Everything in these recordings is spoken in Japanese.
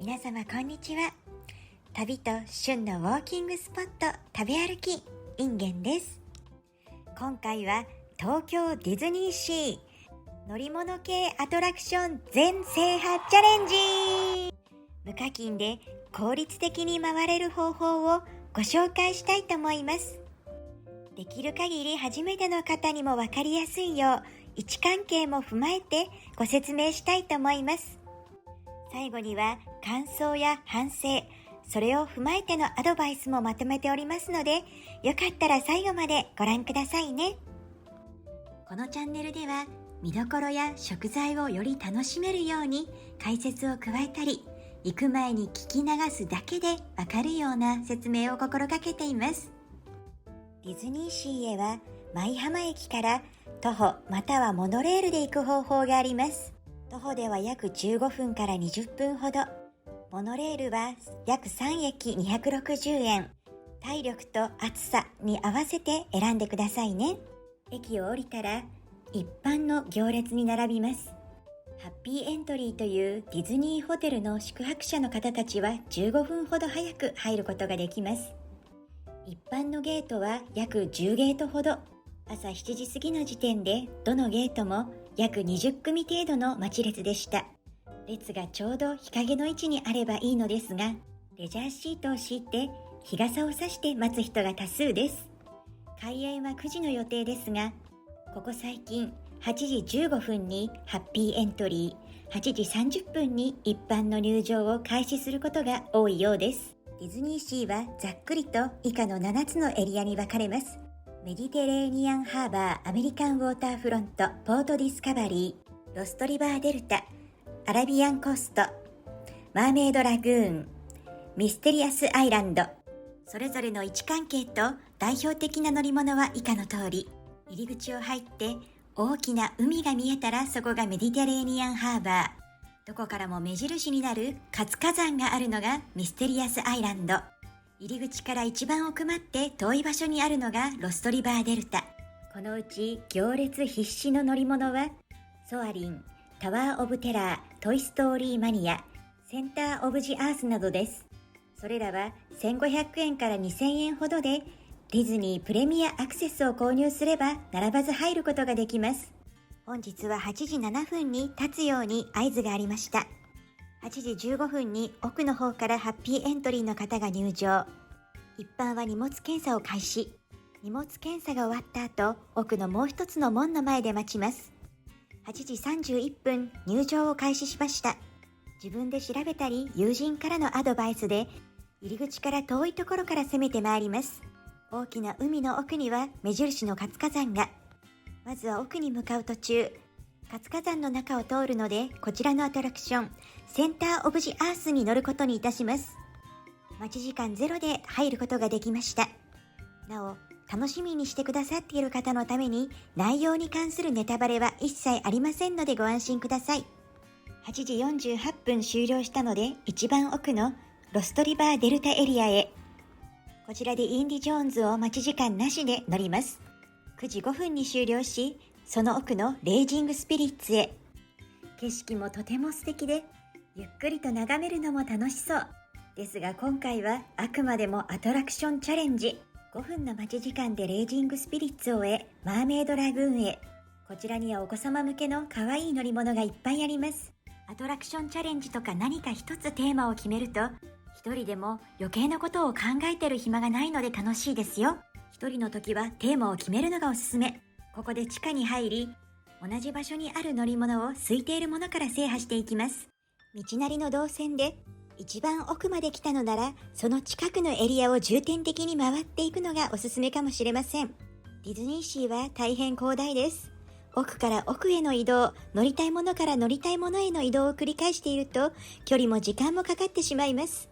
皆様こんにちは。旅と旬のウォーキングスポット食べ歩きインゲンです。今回は東京ディズニーシー乗り物系アトラクション全制覇チャレンジ。無課金で効率的に回れる方法をご紹介したいと思います。できる限り初めての方にも分かりやすいよう位置関係も踏まえてご説明したいと思います。最後には感想や反省、それを踏まえてのアドバイスもまとめておりますので、よかったら最後までご覧くださいね。このチャンネルでは見どころや食材をより楽しめるように解説を加えたり、行く前に聞き流すだけでわかるような説明を心がけています。ディズニーシーへは舞浜駅から徒歩またはモノレールで行く方法があります。徒歩では約15分から20分ほど、モノレールは約3駅260円。体力と暑さに合わせて選んでくださいね。駅を降りたら一般の行列に並びます。ハッピーエントリーというディズニーホテルの宿泊者の方たちは15分ほど早く入ることができます。一般のゲートは約10ゲートほど。朝7時過ぎの時点でどのゲートも約20組程度の待ち列でした。列がちょうど日陰の位置にあればいいのですが、レジャーシートを敷いて日傘を差して待つ人が多数です。開園は9時の予定ですが、ここ最近8時15分にハッピーエントリー、8時30分に一般の入場を開始することが多いようです。ディズニーシーはざっくりと以下の7つのエリアに分かれます。メディテレーニアンハーバー、アメリカンウォーターフロント、ポートディスカバリー、ロストリバーデルタ、アラビアンコースト、マーメイドラグーン、ミステリアスアイランド。それぞれの位置関係と代表的な乗り物は以下の通り。入り口を入って大きな海が見えたらそこがメディテレーニアンハーバー。どこからも目印になる活火山があるのがミステリアスアイランド。入り口から一番奥まって遠い場所にあるのがロストリバーデルタ。このうち行列必至の乗り物はソアリン、タワーオブテラー、トイストーリーマニア、センターオブジアースなどです。それらは1500円から2000円ほどでディズニープレミアアクセスを購入すれば並ばず入ることができます。本日は8時7分に立つように合図がありました。8時15分に奥の方からハッピーエントリーの方が入場。一般は荷物検査を開始。荷物検査が終わった後、奥のもう一つの門の前で待ちます。8時31分、入場を開始しました。自分で調べたり、友人からのアドバイスで、入り口から遠いところから攻めてまいります。大きな海の奥には目印の活火山が。まずは奥に向かう途中、活火山の中を通るので、こちらのアトラクション、センターオブジアースに乗ることにいたします。待ち時間0で入ることができました。なお、楽しみにしてくださっている方のために、内容に関するネタバレは一切ありませんのでご安心ください。8時48分終了したので、一番奥のロストリバーデルタエリアへ。こちらでインディ・ジョーンズを待ち時間なしで乗ります。9時5分に終了し、その奥のレイジングスピリッツへ。景色もとても素敵で、ゆっくりと眺めるのも楽しそう。ですが今回はあくまでもアトラクションチャレンジ。5分の待ち時間でレイジングスピリッツを終え、マーメイドラグーンへ。こちらにはお子様向けの可愛い乗り物がいっぱいあります。アトラクションチャレンジとか何か一つテーマを決めると、一人でも余計なことを考えてる暇がないので楽しいですよ。一人の時はテーマを決めるのがおすすめ。ここで地下に入り、同じ場所にある乗り物を空いているものから制覇していきます。道なりの動線で一番奥まで来たのなら、その近くのエリアを重点的に回っていくのがおすすめかもしれません。ディズニーシーは大変広大です。奥から奥への移動、乗りたいものから乗りたいものへの移動を繰り返していると、距離も時間もかかってしまいます。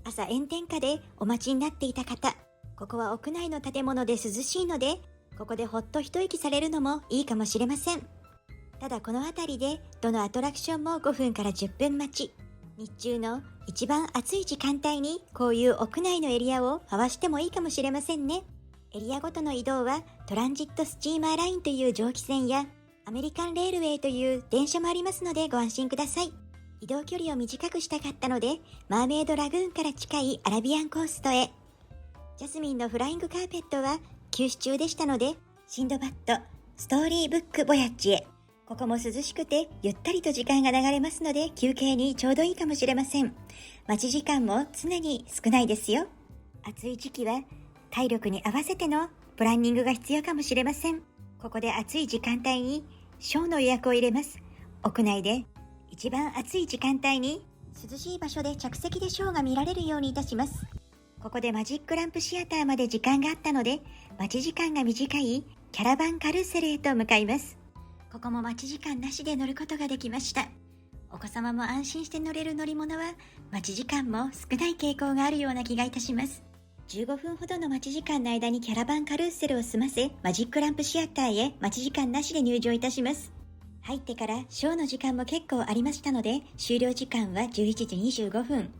朝炎天下でお待ちになっていた方、ここは屋内の建物で涼しいので、ここでほっと一息されるのもいいかもしれません。ただこの辺りでどのアトラクションも5分から10分待ち。日中の一番暑い時間帯にこういう屋内のエリアを回してもいいかもしれませんね。エリアごとの移動はトランジットスチーマーラインという蒸気船やアメリカンレールウェイという電車もありますのでご安心ください。移動距離を短くしたかったので、マーメイドラグーンから近いアラビアンコーストへ。ジャスミンのフライングカーペットは休止中でしたので、シンドバッドストーリーブックボヤッジへ。ここも涼しくてゆったりと時間が流れますので、休憩にちょうどいいかもしれません。待ち時間も常に少ないですよ。暑い時期は体力に合わせてのプランニングが必要かもしれません。ここで暑い時間帯にショーの予約を入れます。屋内で一番暑い時間帯に涼しい場所で着席でショーが見られるようにいたします。ここでマジックランプシアターまで時間があったので、待ち時間が短いキャラバンカルーセルへと向かいます。ここも待ち時間なしで乗ることができました。お子様も安心して乗れる乗り物は待ち時間も少ない傾向があるような気がいたします。15分ほどの待ち時間の間にキャラバンカルーセルを済ませ、マジックランプシアターへ待ち時間なしで入場いたします。入ってからショーの時間も結構ありましたので、終了時間は11時25分。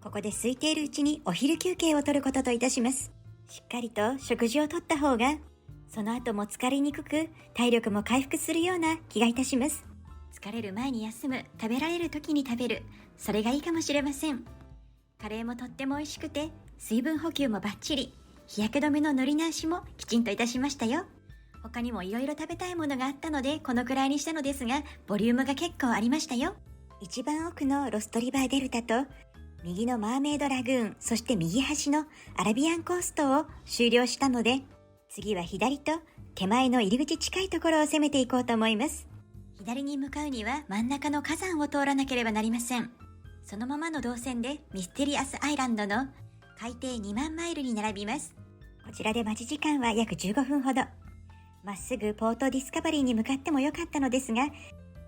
ここで空いているうちにお昼休憩を取ることといたします。しっかりと食事をとった方が、その後も疲れにくく、体力も回復するような気がいたします。疲れる前に休む、食べられる時に食べる、それがいいかもしれません。カレーもとっても美味しくて、水分補給もバッチリ、日焼け止めの塗り直しもきちんといたしましたよ。他にもいろいろ食べたいものがあったので、このくらいにしたのですが、ボリュームが結構ありましたよ。一番奥のロストリバーデルタと、右のマーメイドラグーン、そして右端のアラビアンコーストを終了したので、次は左と手前の入り口近いところを攻めていこうと思います。左に向かうには真ん中の火山を通らなければなりません。そのままの動線でミステリアスアイランドの海底2万マイルに並びます。こちらで待ち時間は約15分ほど。まっすぐポートディスカバリーに向かってもよかったのですが、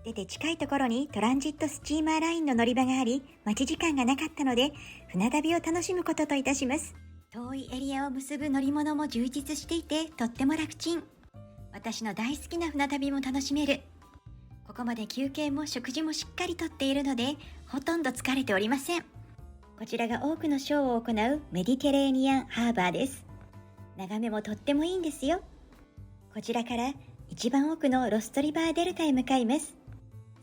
出て近いところにトランジットスチーマーラインの乗り場があり、待ち時間がなかったので、船旅を楽しむことといたします。遠いエリアを結ぶ乗り物も充実していて、とっても楽ちん。私の大好きな船旅も楽しめる。ここまで休憩も食事もしっかりとっているので、ほとんど疲れておりません。こちらが多くのショーを行うメディテレーニアンハーバーです。眺めもとってもいいんですよ。こちらから一番奥のロストリバーデルタへ向かいます。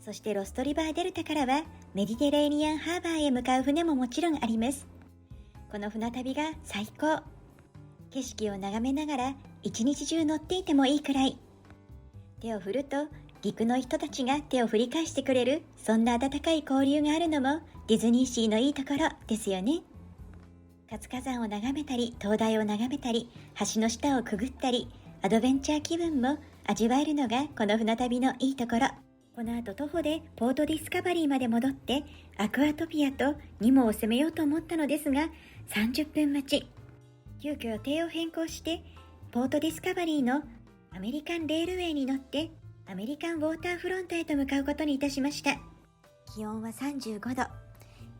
そしてロストリバーデルタからはメディテレーニアンハーバーへ向かう船ももちろんあります。この船旅が最高。景色を眺めながら一日中乗っていてもいいくらい。手を振ると陸の人たちが手を振り返してくれる、そんな温かい交流があるのもディズニーシーのいいところですよね。活火山を眺めたり、灯台を眺めたり、橋の下をくぐったり、アドベンチャー気分も味わえるのがこの船旅のいいところ。この後徒歩でポートディスカバリーまで戻ってアクアトピアとニモを攻めようと思ったのですが、30分待ち。急遽予定を変更してポートディスカバリーのアメリカンレールウェイに乗ってアメリカンウォーターフロントへと向かうことにいたしました。気温は35度。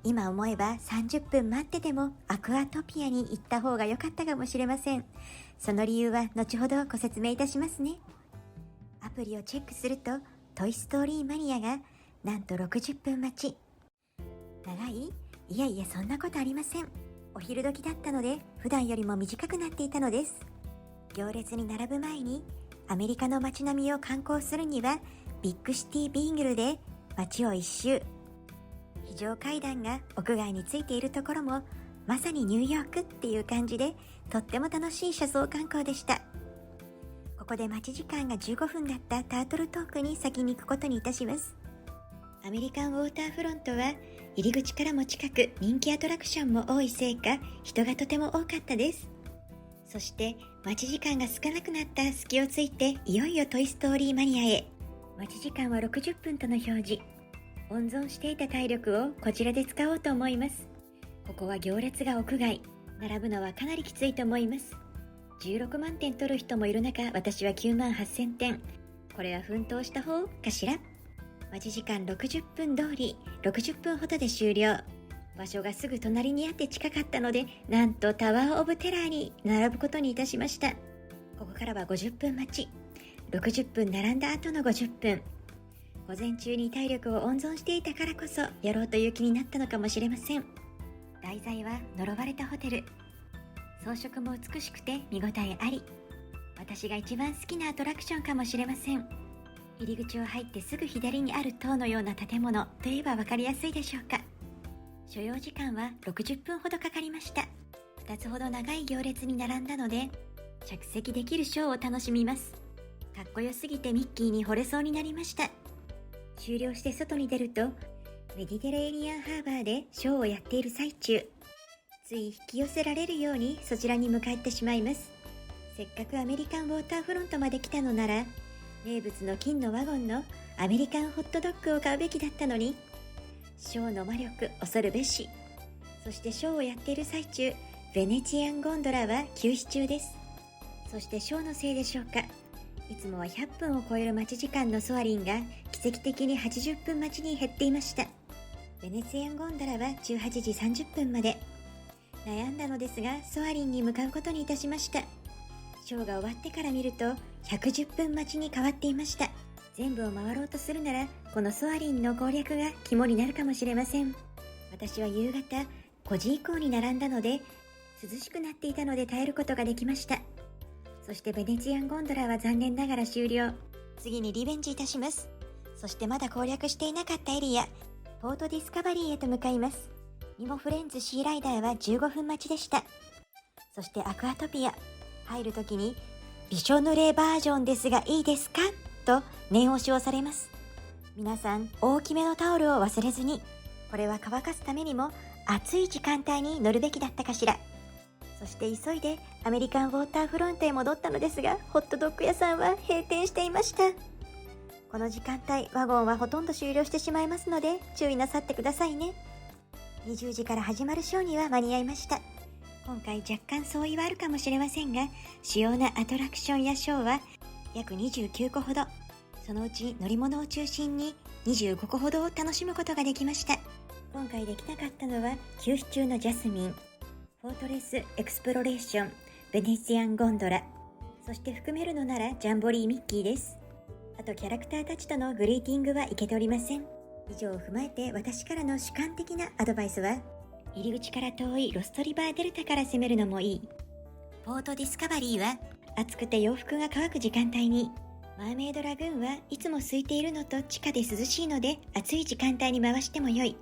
今思えば30分待っててもアクアトピアに行った方が良かったかもしれません。その理由は後ほどご説明いたしますね。アプリをチェックするとトイストーリーマニアがなんと60分待ち。長い？いやいや、そんなことありません。お昼時だったので普段よりも短くなっていたのです。行列に並ぶ前にアメリカの街並みを観光するにはビッグシティビーグルで街を一周。非常階段が屋外についているところもまさにニューヨークっていう感じで、とっても楽しい車窓観光でした。ここで待ち時間が15分だったタートルトークに先に行くことにいたします。アメリカンウォーターフロントは入り口からも近く、人気アトラクションも多いせいか人がとても多かったです。そして待ち時間が少なくなった隙をついて、いよいよトイストーリーマニアへ。待ち時間は60分との表示。温存していた体力をこちらで使おうと思います。ここは行列が屋外。並ぶのはかなりきついと思います。16万点取る人もいる中、私は9万8000点。これは奮闘した方かしら。待ち時間60分通り、60分ほどで終了。場所がすぐ隣にあって近かったので、なんとタワーオブテラーに並ぶことにいたしました。ここからは50分待ち。60分並んだ後の50分。午前中に体力を温存していたからこそやろうという気になったのかもしれません。題材は呪われたホテル。装飾も美しくて見応えあり。私が一番好きなアトラクションかもしれません。入り口を入ってすぐ左にある塔のような建物といえば分かりやすいでしょうか。所要時間は60分ほどかかりました。2つほど長い行列に並んだので、着席できるショーを楽しみます。かっこよすぎてミッキーに惚れそうになりました。終了して外に出ると、メディテレーニアンハーバーでショーをやっている最中、つい引き寄せられるようにそちらに向かってしまいます。せっかくアメリカンウォーターフロントまで来たのなら、名物の金のワゴンのアメリカンホットドッグを買うべきだったのに、ショーの魔力恐るべし。そしてショーをやっている最中、ベネチアンゴンドラは休止中です。そしてショーのせいでしょうか、いつもは100分を超える待ち時間のソアリンが奇跡的に80分待ちに減っていました。ベネチアンゴンドラは18時30分まで。悩んだのですが、ソアリンに向かうことにいたしました。ショーが終わってから見ると110分待ちに変わっていました。全部を回ろうとするなら、このソアリンの攻略が肝になるかもしれません。私は夕方5時以降に並んだので、涼しくなっていたので耐えることができました。そしてベネチアンゴンドラは残念ながら終了。次にリベンジいたします。そしてまだ攻略していなかったエリア、ポートディスカバリーへと向かいます。ニモフレンズシーライダーは15分待ちでした。そしてアクアトピア、入るときにびしょ濡れバージョンですがいいですかと念押しをされます。皆さん大きめのタオルを忘れずに。これは乾かすためにも暑い時間帯に乗るべきだったかしら。そして急いでアメリカンウォーターフロントへ戻ったのですが、ホットドッグ屋さんは閉店していました。この時間帯、ワゴンはほとんど終了してしまいますので注意なさってくださいね。20時から始まるショーには間に合いました。今回若干相違はあるかもしれませんが、主要なアトラクションやショーは約29個ほど、そのうち乗り物を中心に25個ほどを楽しむことができました。今回できなかったのは休止中のジャスミン、フォートレスエクスプロレーション、ベネチアンゴンドラ、そして含めるのならジャンボリーミッキーです。あとキャラクターたちとのグリーティングはいけておりません。以上を踏まえて私からの主観的なアドバイスは、入り口から遠いロストリバーデルタから攻めるのもいい。ポートディスカバリーは暑くて洋服が乾く時間帯に、マーメイドラグーンはいつも空いているのと地下で涼しいので暑い時間帯に回しても良い。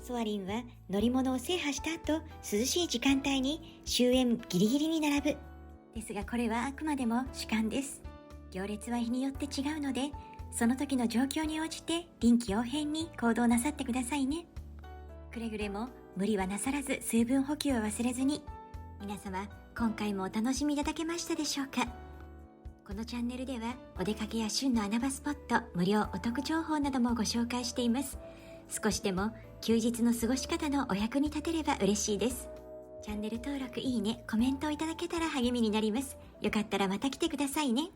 ソアリンは乗り物を制覇した後、涼しい時間帯に終焉ギリギリに並ぶ。ですがこれはあくまでも主観です。行列は日によって違うので、その時の状況に応じて臨機応変に行動なさってくださいね。くれぐれも無理はなさらず水分補給を忘れずに。皆様今回もお楽しみいただけましたでしょうか。このチャンネルではお出かけや旬の穴場スポット、無料お得情報などもご紹介しています。少しでも休日の過ごし方のお役に立てれば嬉しいです。チャンネル登録、いいね、コメントをいただけたら励みになります。よかったらまた来てくださいね。